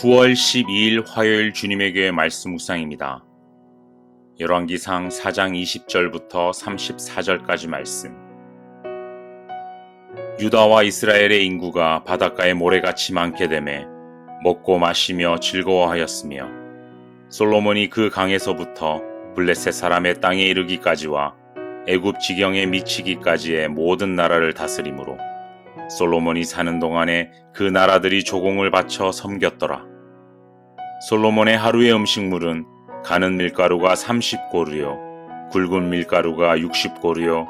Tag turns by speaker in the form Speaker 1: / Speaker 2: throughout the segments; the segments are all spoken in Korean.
Speaker 1: 9월 12일 화요일 주님의 교회 말씀 묵상입니다. 열왕기상 4장 20절부터 34절까지 말씀. 유다와 이스라엘의 인구가 바닷가에 모래같이 많게 되매 먹고 마시며 즐거워하였으며 솔로몬이 그 강에서부터 블레셋 사람의 땅에 이르기까지와 애굽 지경에 미치기까지의 모든 나라를 다스림으로 솔로몬이 사는 동안에 그 나라들이 조공을 바쳐 섬겼더라. 솔로몬의 하루의 음식물은 가는 밀가루가 30고루요, 굵은 밀가루가 60고루요,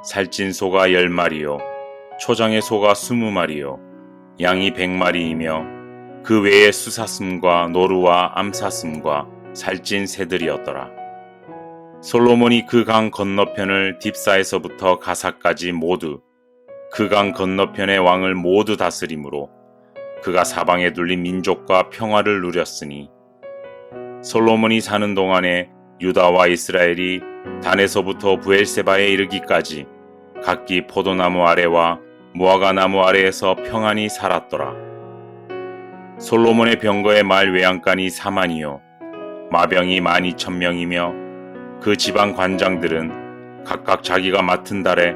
Speaker 1: 살찐 소가 10마리요, 초장의 소가 20마리요, 양이 100마리이며 그 외에 수사슴과 노루와 암사슴과 살찐 새들이었더라. 솔로몬이 그 강 건너편을 딥사에서부터 가사까지 모두 그 강 건너편의 왕을 모두 다스림으로 그가 사방에 둘린 민족과 평화를 누렸으니 솔로몬이 사는 동안에 유다와 이스라엘이 단에서부터 브엘세바에 이르기까지 각기 포도나무 아래와 무화과 나무 아래에서 평안히 살았더라. 솔로몬의 병거의 말 외양간이 4만이요 마병이 12,000명이며 그 지방 관장들은 각각 자기가 맡은 달에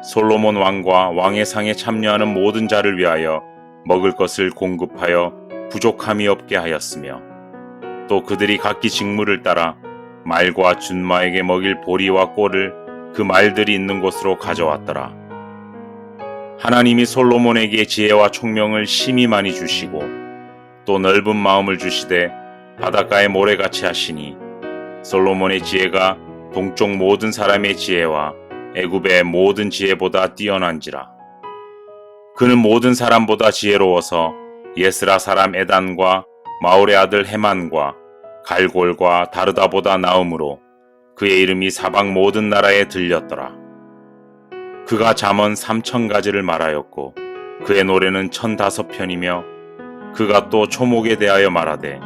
Speaker 1: 솔로몬 왕과 왕의 상에 참여하는 모든 자를 위하여 먹을 것을 공급하여 부족함이 없게 하였으며 또 그들이 각기 직무를 따라 말과 준마에게 먹일 보리와 꼴을 그 말들이 있는 곳으로 가져왔더라. 하나님이 솔로몬에게 지혜와 총명을 심히 많이 주시고 또 넓은 마음을 주시되 바닷가에 모래같이 하시니 솔로몬의 지혜가 동쪽 모든 사람의 지혜와 애굽의 모든 지혜보다 뛰어난지라. 그는 모든 사람보다 지혜로워서 예스라 사람 에단과 마올의 아들 헤만과 갈골과 다르다보다 나음으로 그의 이름이 사방 모든 나라에 들렸더라. 그가 잠언 3,000가지를 말하였고 그의 노래는 1,005편이며 그가 또 초목에 대하여 말하되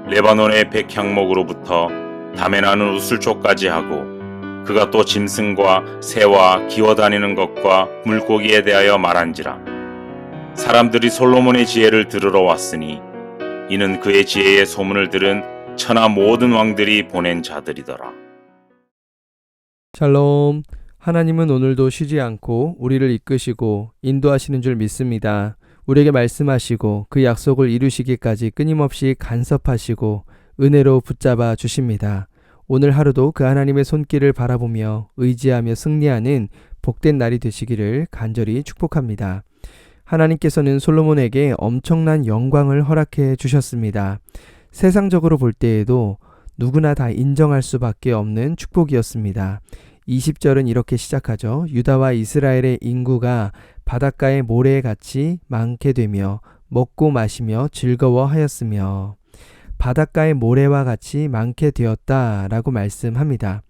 Speaker 1: 레바논의 백향목으로부터 담에 나는 우슬초까지 하고 그가 또 짐승과 새와 기어다니는 것과 물고기에 대하여 말한지라. 사람들이 솔로몬의 지혜를 들으러 왔으니 이는 그의 지혜의 소문을 들은 천하 모든 왕들이 보낸 자들이더라.
Speaker 2: 샬롬. 하나님은 오늘도 쉬지 않고 우리를 이끄시고 인도하시는 줄 믿습니다. 우리에게 말씀하시고 그 약속을 이루시기까지 끊임없이 간섭하시고 은혜로 붙잡아 주십니다. 오늘 하루도 그 하나님의 손길을 바라보며 의지하며 승리하는 복된 날이 되시기를 간절히 축복합니다. 하나님께서는 솔로몬에게 엄청난 영광을 허락해 주셨습니다. 세상적으로 볼 때에도 누구나 다 인정할 수밖에 없는 축복이었습니다. 20절은 이렇게 시작하죠. 유다와 이스라엘의 인구가 바닷가의 모래같이 많게 되며 먹고 마시며 즐거워하였으며 바닷가의 모래와 같이 많게 되었다라고 말씀합니다.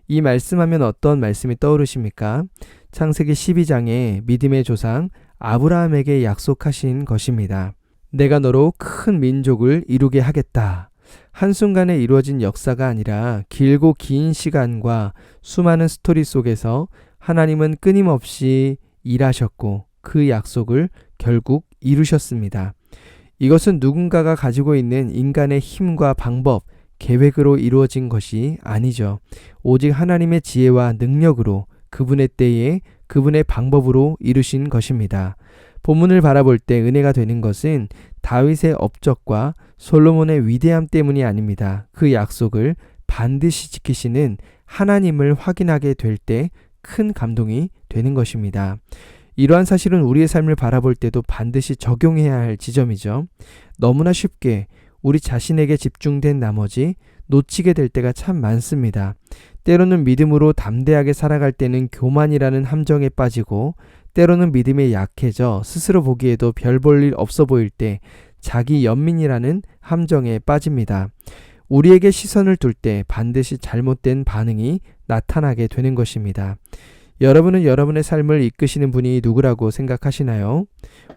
Speaker 2: 이 말씀하면 어떤 말씀이 떠오르십니까? 창세기 12장에 믿음의 조상 아브라함에게 약속하신 것입니다. 내가 너로 큰 민족을 이루게 하겠다. 한순간에 이루어진 역사가 아니라 길고 긴 시간과 수많은 스토리 속에서 하나님은 끊임없이 일하셨고 그 약속을 결국 이루셨습니다. 이것은 누군가가 가지고 있는 인간의 힘과 방법, 계획으로 이루어진 것이 아니죠. 오직 하나님의 지혜와 능력으로 그분의 때에 그분의 방법으로 이루신 것입니다. 본문을 바라볼 때 은혜가 되는 것은 다윗의 업적과 솔로몬의 위대함 때문이 아닙니다. 그 약속을 반드시 지키시는 하나님을 확인하게 될 때 큰 감동이 되는 것입니다. 이러한 사실은 우리의 삶을 바라볼 때도 반드시 적용해야 할 지점이죠. 너무나 쉽게 우리 자신에게 집중된 나머지 놓치게 될 때가 참 많습니다. 때로는 믿음으로 담대하게 살아갈 때는 교만이라는 함정에 빠지고 때로는 믿음에 약해져 스스로 보기에도 별 볼 일 없어 보일 때 자기 연민이라는 함정에 빠집니다. 우리에게 시선을 둘 때 반드시 잘못된 반응이 나타나게 되는 것입니다. 여러분은 여러분의 삶을 이끄시는 분이 누구라고 생각하시나요?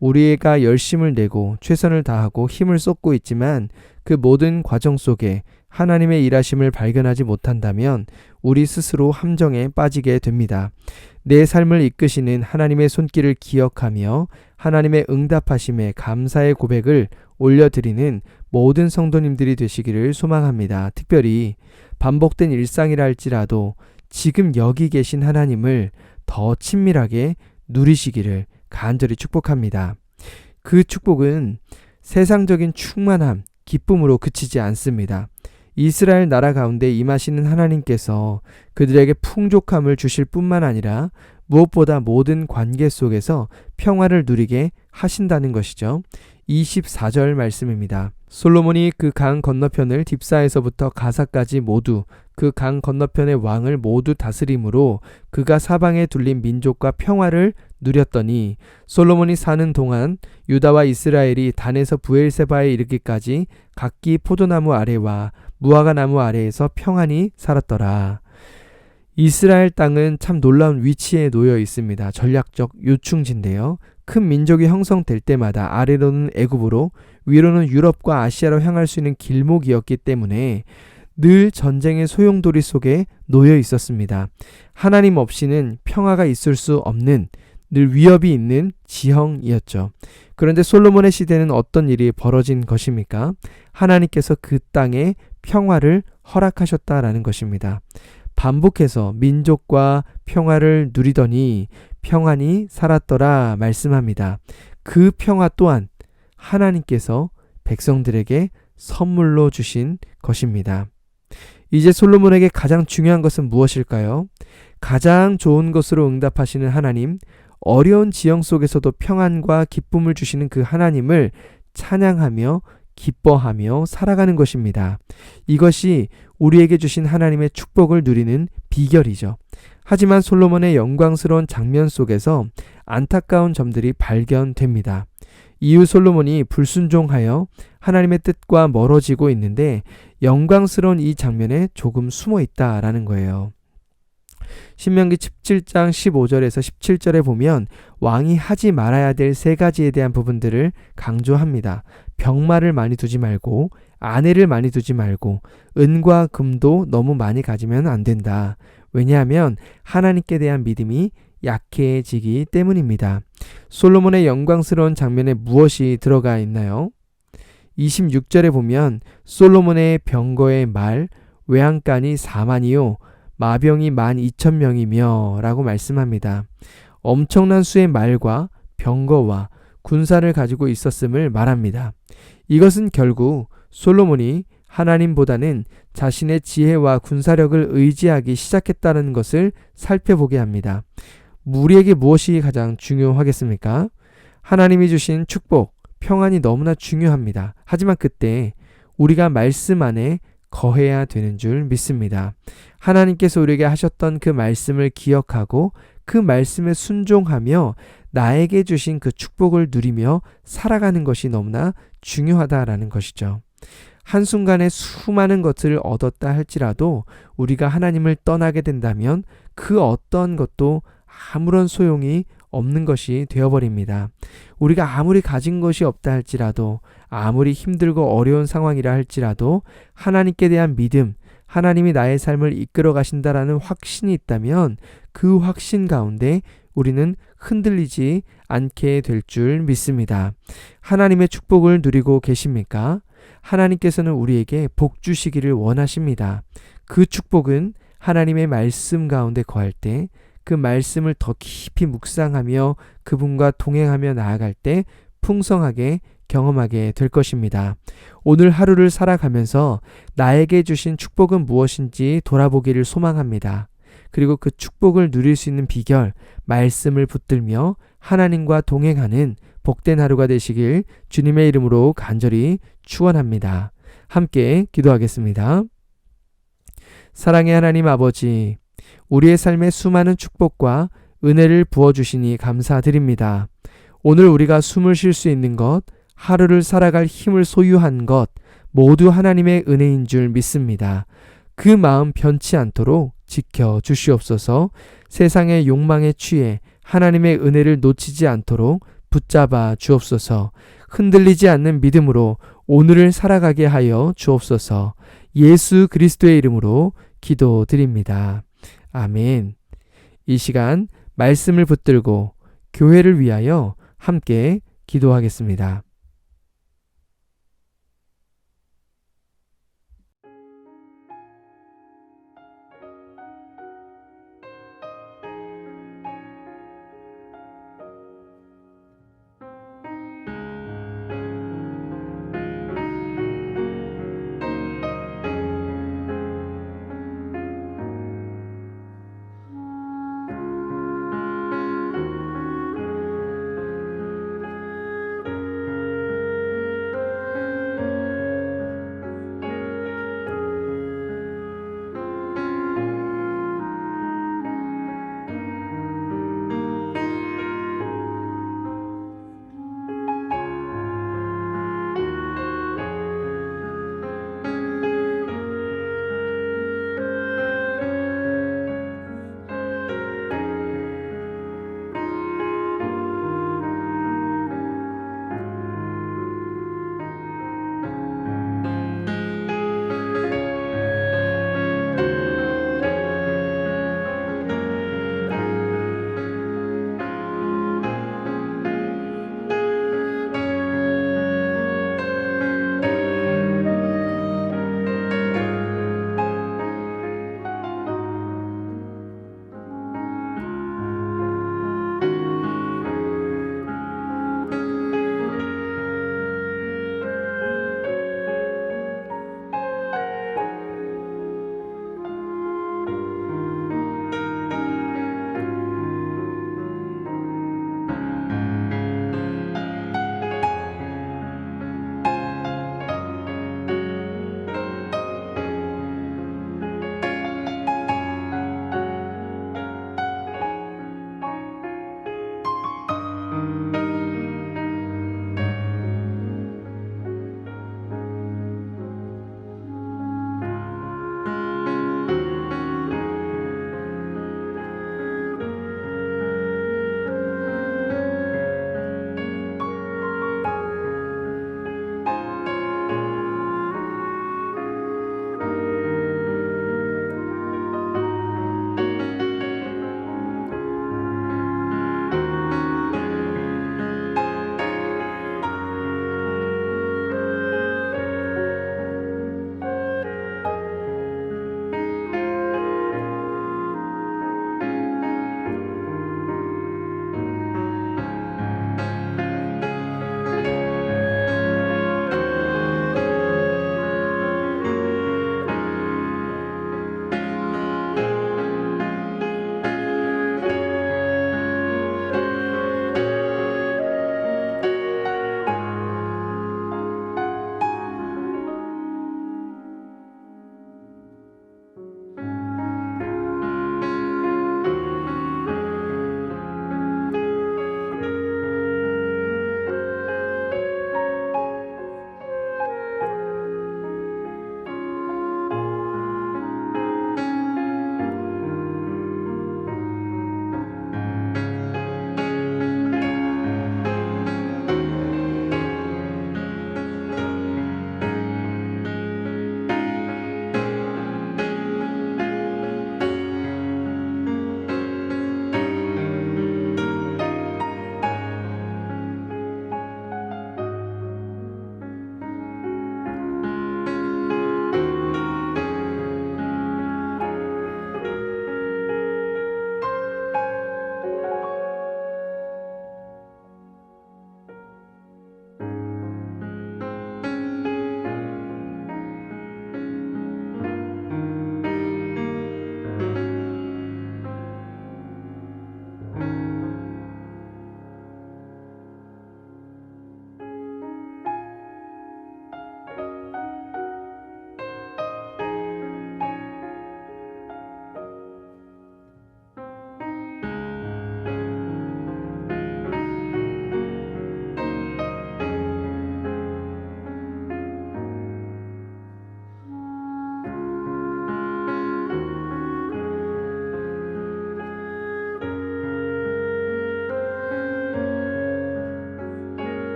Speaker 2: 우리가 열심을 내고 최선을 다하고 힘을 쏟고 있지만 그 모든 과정 속에 하나님의 일하심을 발견하지 못한다면 우리 스스로 함정에 빠지게 됩니다. 내 삶을 이끄시는 하나님의 손길을 기억하며 하나님의 응답하심에 감사의 고백을 올려드리는 모든 성도님들이 되시기를 소망합니다. 특별히 반복된 일상이라 할지라도 지금 여기 계신 하나님을 더 친밀하게 누리시기를 간절히 축복합니다. 그 축복은 세상적인 충만함, 기쁨으로 그치지 않습니다. 이스라엘 나라 가운데 임하시는 하나님께서 그들에게 풍족함을 주실 뿐만 아니라 무엇보다 모든 관계 속에서 평화를 누리게 하신다는 것이죠. 24절 말씀입니다. 솔로몬이 그 강 건너편을 딥사에서부터 가사까지 모두 그 강 건너편의 왕을 모두 다스림으로 그가 사방에 둘린 민족과 평화를 누렸더니 솔로몬이 사는 동안 유다와 이스라엘이 단에서 부엘세바에 이르기까지 각기 포도나무 아래와 무화과 나무 아래에서 평안히 살았더라. 이스라엘 땅은 참 놀라운 위치에 놓여 있습니다. 전략적 요충지인데요. 큰 민족이 형성될 때마다 아래로는 애굽으로 위로는 유럽과 아시아로 향할 수 있는 길목이었기 때문에 늘 전쟁의 소용돌이 속에 놓여 있었습니다. 하나님 없이는 평화가 있을 수 없는 늘 위협이 있는 지형이었죠. 그런데 솔로몬의 시대는 어떤 일이 벌어진 것입니까? 하나님께서 그 땅에 평화를 허락하셨다라는 것입니다. 반복해서 민족과 평화를 누리더니 평안히 살았더라 말씀합니다. 그 평화 또한 하나님께서 백성들에게 선물로 주신 것입니다. 이제 솔로몬에게 가장 중요한 것은 무엇일까요? 가장 좋은 것으로 응답하시는 하나님, 어려운 지형 속에서도 평안과 기쁨을 주시는 그 하나님을 찬양하며 기뻐하며 살아가는 것입니다. 이것이 우리에게 주신 하나님의 축복을 누리는 비결이죠. 하지만 솔로몬의 영광스러운 장면 속에서 안타까운 점들이 발견됩니다. 이후 솔로몬이 불순종하여 하나님의 뜻과 멀어지고 있는데 영광스러운 이 장면에 조금 숨어 있다라는 거예요. 신명기 17장 15절에서 17절에 보면 왕이 하지 말아야 될 3가지에 대한 부분들을 강조합니다. 병마를 많이 두지 말고, 아내를 많이 두지 말고, 은과 금도 너무 많이 가지면 안 된다. 왜냐하면 하나님께 대한 믿음이 약해지기 때문입니다. 솔로몬의 영광스러운 장면에 무엇이 들어가 있나요? 26절에 보면 솔로몬의 병거의 말, 외양간이 4만이요 마병이 12,000명이며 라고 말씀합니다. 엄청난 수의 말과 병거와 군사를 가지고 있었음을 말합니다. 이것은 결국 솔로몬이 하나님보다는 자신의 지혜와 군사력을 의지하기 시작했다는 것을 살펴보게 합니다. 우리에게 무엇이 가장 중요하겠습니까? 하나님이 주신 축복, 평안이 너무나 중요합니다. 하지만 그때 우리가 말씀 안에 거해야 되는 줄 믿습니다. 하나님께서 우리에게 하셨던 그 말씀을 기억하고 그 말씀에 순종하며 나에게 주신 그 축복을 누리며 살아가는 것이 너무나 중요하다라는 것이죠. 한순간에 수많은 것을 얻었다 할지라도 우리가 하나님을 떠나게 된다면 그 어떤 것도 아무런 소용이 없는 것이 되어버립니다. 우리가 아무리 가진 것이 없다 할지라도 아무리 힘들고 어려운 상황이라 할지라도 하나님께 대한 믿음, 하나님이 나의 삶을 이끌어 가신다라는 확신이 있다면 그 확신 가운데 우리는 흔들리지 않게 될 줄 믿습니다. 하나님의 축복을 누리고 계십니까? 하나님께서는 우리에게 복 주시기를 원하십니다. 그 축복은 하나님의 말씀 가운데 거할 때 그 말씀을 더 깊이 묵상하며 그분과 동행하며 나아갈 때 풍성하게 경험하게 될 것입니다. 오늘 하루를 살아가면서 나에게 주신 축복은 무엇인지 돌아보기를 소망합니다. 그리고 그 축복을 누릴 수 있는 비결, 말씀을 붙들며 하나님과 동행하는 복된 하루가 되시길 주님의 이름으로 간절히 축원합니다. 함께 기도하겠습니다. 사랑의 하나님 아버지, 우리의 삶에 수많은 축복과 은혜를 부어주시니 감사드립니다. 오늘 우리가 숨을 쉴 수 있는 것, 하루를 살아갈 힘을 소유한 것 모두 하나님의 은혜인 줄 믿습니다. 그 마음 변치 않도록 지켜 주시옵소서. 세상의 욕망에 취해 하나님의 은혜를 놓치지 않도록 붙잡아 주옵소서. 흔들리지 않는 믿음으로 오늘을 살아가게 하여 주옵소서. 예수 그리스도의 이름으로 기도드립니다. 아멘. 이 시간 말씀을 붙들고 교회를 위하여 함께 기도하겠습니다.